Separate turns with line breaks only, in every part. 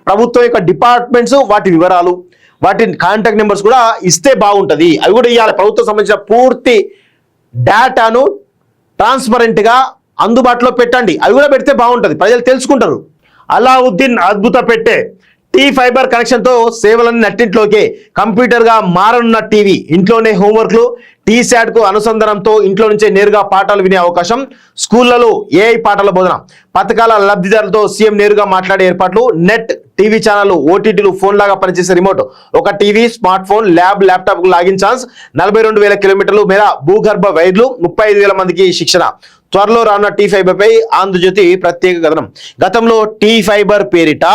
ప్రభుత్వం యొక్క డిపార్ట్మెంట్స్ వాటి వివరాలు వాటి కాంటాక్ట్ నెంబర్స్ కూడా ఇస్తే బాగుంటుంది. అవి కూడా ఇవ్వాలి. ప్రభుత్వం సంబంధించిన పూర్తి డేటాను ట్రాన్స్పరెంట్గా అందుబాటులో పెట్టండి. అవి కూడా పెడితే బాగుంటుంది, ప్రజలు తెలుసుకుంటారు. అలావుద్దీన్ అద్భుత పెట్టే టీ ఫైబర్ కనెక్షన్తో సేవలన్నీ నట్టింట్లోకే కంప్యూటర్గా మారనున్న టీవీ. ఇంట్లోనే హోంవర్క్లు టీ శాట్కు అనుసంధానంతో ఇంట్లో నుంచే నేరుగా పాఠాలు వినే అవకాశం. స్కూళ్లలో ఏఐ పాఠాల బోధన. పథకాల లబ్ధిదారులతో సీఎం నేరుగా మాట్లాడే ఏర్పాట్లు. నెట్ టీవీ ఛానళ్లు ఓటీటీలు ఫోన్ లాగా పనిచేసే రిమోట్. ఒక TV smart phone laptop login chance. 42,000 కిలోమీటర్లు మేర భూగర్భ వైర్లు. 35,000 మందికి శిక్షణ. త్వరలో రానున్న టీ ఫైబర్ పై ఆంధ్రజ్యోతి ప్రత్యేక కథనం. గతంలో టీ ఫైబర్ పేరిట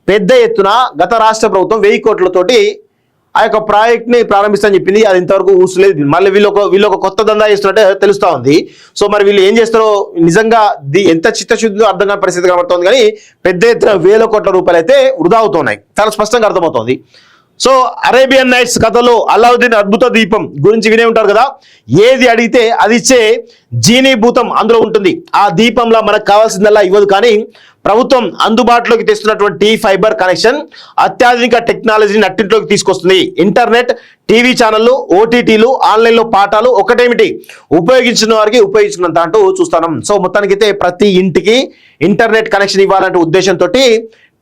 పెద్ద ఎత్తున గత రాష్ట్ర ప్రభుత్వం 1000 కోట్లతోటి ఆ యొక్క ప్రాజెక్ట్ ని ప్రారంభిస్తామని చెప్పింది. అది ఇంతవరకు ఊసలేదు. మళ్ళీ వీళ్ళు ఒక కొత్త దందా చేస్తున్నట్టే తెలుస్తా ఉంది. సో మరి వీళ్ళు ఏం చేస్తారో నిజంగా ఎంత చిత్తశుద్ధిలో అర్థం కాని పరిస్థితి కనబడుతుంది. కానీ పెద్ద ఎత్తున 1000 కోట్ల రూపాయలు అయితే వృధా అవుతున్నాయి, చాలా స్పష్టంగా అర్థమవుతోంది. సో అరేబియన్ నైట్స్ కథలో అల్లావుద్దీన్ అద్భుత దీపం గురించి వినే ఉంటారు కదా. ఏది అడిగితే అది ఇచ్చే జీనీ భూతం అందులో ఉంటుంది. ఆ దీపంలో మనకు కావాల్సిందల్లా ఇవ్వదు, కానీ ప్రభుత్వం అందుబాటులోకి తెస్తున్నటువంటి టీ ఫైబర్ కనెక్షన్ అత్యాధునిక టెక్నాలజీని నట్టింట్లోకి తీసుకొస్తుంది. ఇంటర్నెట్, టీవీ ఛానళ్లు, ఓటీటీలు, ఆన్లైన్లో పాఠాలు ఒకటేమిటి ఆ వారికి ఉపయోగించినంత అంటూ చూస్తాం. సో మొత్తానికైతే ప్రతి ఇంటికి ఇంటర్నెట్ కనెక్షన్ ఇవ్వాలంటే ఉద్దేశంతో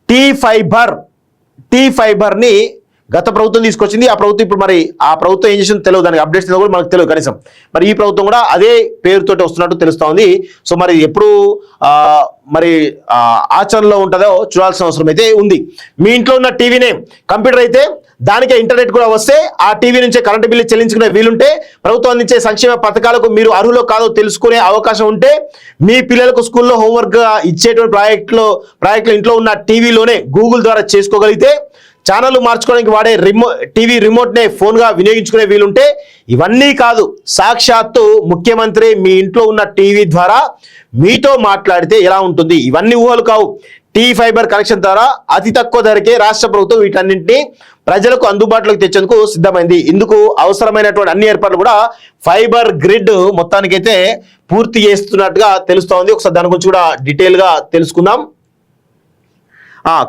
టీ ఫైబర్ని గత ప్రభుత్వం తీసుకొచ్చింది. ఆ ప్రభుత్వం ఇప్పుడు మరి ఆ ప్రభుత్వం ఏం చేసిందో తెలియదు, దానికి అప్డేట్స్ కూడా మనకు తెలియదు కనీసం. మరి ఈ ప్రభుత్వం కూడా అదే పేరుతోటి వస్తున్నట్టు తెలుస్తూ ఉంది. సో మరి ఎప్పుడు మరి ఆచరణలో ఉంటుందో చూడాల్సిన అవసరం అయితే ఉంది. మీ ఇంట్లో ఉన్న టీవీనే కంప్యూటర్ అయితే దానికే ఇంటర్నెట్ కూడా వస్తే ఆ టీవీ నుంచే కరెంటు బిల్లు చెల్లించుకునే వీలుంటే, ప్రభుత్వం అందించే సంక్షేమ పథకాలకు మీరు అర్హులో కాదో తెలుసుకునే అవకాశం ఉంటే, మీ పిల్లలకు స్కూల్లో హోంవర్క్ ఇచ్చేటువంటి ప్రాజెక్టులో ఇంట్లో ఉన్న టీవీలోనే గూగుల్ ద్వారా చేసుకోగలిగితే, ఛానల్ మార్చుకోవడానికి వాడే టీవీ రిమోట్నే ఫోన్గా వినియోగించుకునే వీలుంటే, ఇవన్నీ కాదు సాక్షాత్తు ముఖ్యమంత్రి మీ ఇంట్లో ఉన్న టీవీ ద్వారా మీతో మాట్లాడితే ఎలా ఉంటుంది? ఇవన్నీ ఊహలు కావు. టీ ఫైబర్ కనెక్షన్ ద్వారా అతి తక్కువ ధరకే రాష్ట్ర ప్రభుత్వం వీటన్నింటినీ ప్రజలకు అందుబాటులోకి తెచ్చేందుకు సిద్ధమైంది. ఇందుకు అవసరమైనటువంటి అన్ని ఏర్పాట్లు కూడా ఫైబర్ గ్రిడ్ మొత్తానికైతే పూర్తి చేస్తున్నట్టుగా తెలుస్తోంది. ఒకసారి దాని గురించి కూడా డీటెయిల్గా తెలుసుకుందాం.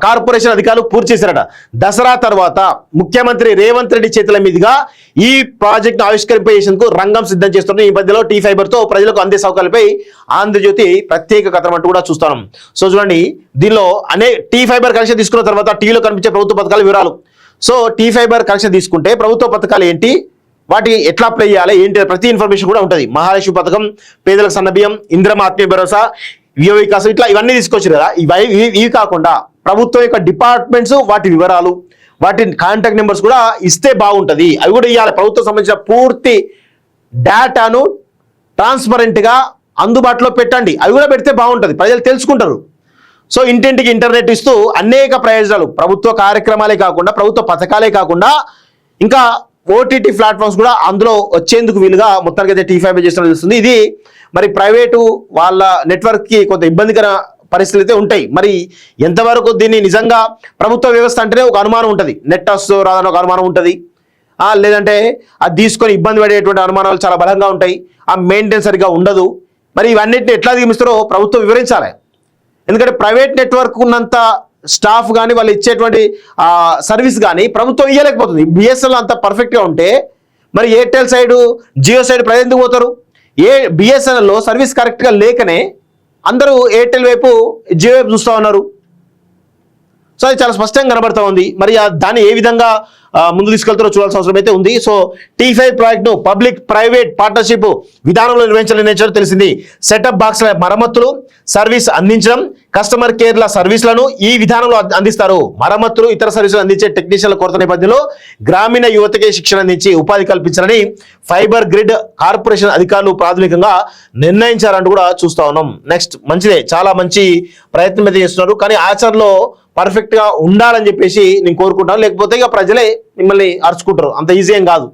కార్పొరేషన్ అధికారులు పూర్తి చేశారట. దసరా తర్వాత ముఖ్యమంత్రి రేవంత్ రెడ్డి చేతుల మీదుగా ఈ ప్రాజెక్ట్ ఆవిష్కరింపేందుకు రంగం సిద్ధం చేస్తున్న ఈ మధ్యలో టీ ఫైబర్ తో ప్రజలకు అందే సౌకర్యాలపై ఆంధ్రజ్యోతి ప్రత్యేక కథనం అంటూ కూడా చూస్తాం. సో చూడండి, దీనిలో టీ ఫైబర్ కనెక్షన్ తీసుకున్న తర్వాత టీవీలో కనిపించే ప్రభుత్వ పథకాల వివరాలు. సో టీ ఫైబర్ కనెక్షన్ తీసుకుంటే ప్రభుత్వ పథకాలు ఏంటి, వాటి ఎట్లా అప్లై చేయాలి ఏంటి, ప్రతి ఇన్ఫర్మేషన్ కూడా ఉంటుంది. మహాలక్ష్మి పథకం, పేదలకు సన్నబియ్యం, ఇంద్రమ ఆత్మీయ భరోసా, వ్యయ వికాసం, ఇట్లా ఇవన్నీ తీసుకొచ్చారు కదా. ఇవి కాకుండా ప్రభుత్వం యొక్క డిపార్ట్మెంట్స్ వాటి వివరాలు వాటి కాంటాక్ట్ నెంబర్స్ కూడా ఇస్తే బాగుంటుంది. అవి కూడా ఇవ్వాలి. ప్రభుత్వం సంబంధించిన పూర్తి డేటాను ట్రాన్స్పరెంట్గా అందుబాటులో పెట్టండి. అవి కూడా పెడితే బాగుంటుంది, ప్రజలు తెలుసుకుంటారు. సో ఇంటింటికి ఇంటర్నెట్ ఇస్తూ అనేక ప్రయోజనాలు, ప్రభుత్వ కార్యక్రమాలే కాకుండా ప్రభుత్వ పథకాలే కాకుండా ఇంకా ఓటీటీ ప్లాట్ఫామ్స్ కూడా అందులో వచ్చేందుకు వీలుగా మొత్తానికి అయితే టీ ఫైబర్ చేస్తున్నది తెలుస్తుంది. ఇది మరి ప్రైవేటు వాళ్ళ నెట్వర్క్కి కొంత ఇబ్బందికర పరిస్థితులు అయితే ఉంటాయి. మరి ఎంతవరకు దీన్ని నిజంగా ప్రభుత్వ వ్యవస్థ అంటేనే ఒక అనుమానం ఉంటుంది, నెట్ వస్తూ రాదని ఒక అనుమానం ఉంటుంది, లేదంటే అది తీసుకొని ఇబ్బంది పడేటువంటి అనుమానాలు చాలా బలంగా ఉంటాయి, ఆ మెయింటెనెన్స్ సరిగ్గా ఉండదు. మరి ఇవన్నిటిని ఎట్లా దిగుమిస్తారో ప్రభుత్వం వివరించాలి. ఎందుకంటే ప్రైవేట్ నెట్వర్క్ ఉన్నంత స్టాఫ్ కానీ వాళ్ళు ఇచ్చేటువంటి సర్వీస్ కానీ ప్రభుత్వం ఇవ్వలేకపోతుంది. బిఎస్ఎన్ఎల్ అంత పర్ఫెక్ట్గా ఉంటే మరి ఎయిర్టెల్ సైడు జియో సైడ్ ప్రజలు ఎందుకు పోతారు? బిఎస్ఎన్ఎల్లో సర్వీస్ కరెక్ట్గా లేకనే అందరూ ఎయిర్టెల్ వైపు జియో వైపు చూస్తూ ఉన్నారు. సో అది చాలా స్పష్టంగా కనబడుతూ ఉంది. మరి దాన్ని ఏ విధంగా ముందు తీసుకెళ్తారో చూడాల్సిన అవసరం అయితే ఉంది. సో టీ ఫైవ్ ప్రాజెక్టును పబ్లిక్ ప్రైవేట్ పార్ట్నర్షిప్ విధానంలో నిర్వహించాలని తెలిసింది. సెటప్ బాక్స్ల మరమ్మతులు, సర్వీస్ అందించడం, కస్టమర్ కేర్ల సర్వీసులను ఈ విధానంలో అందిస్తారు. మరమ్మతులు, ఇతర సర్వీసులు అందించే టెక్నీషియన్ల కొరత నేపథ్యంలో గ్రామీణ యువతకే శిక్షణ అందించి ఉపాధి కల్పించాలని ఫైబర్ గ్రిడ్ కార్పొరేషన్ అధికారులు ప్రాథమికంగా నిర్ణయించారంటూ కూడా చూస్తా ఉన్నాం. నెక్స్ట్ మంచిదే, చాలా మంచి ప్రయత్నం అయితే చేస్తున్నారు. కానీ ఆచరణలో పర్ఫెక్ట్గా ఉండాలని చెప్పేసి నేను కోరుకుంటాను. లేకపోతే ఇక ప్రజలే మిమ్మల్ని అరుచుకుంటారు, అంత ఈజీ ఏం కాదు.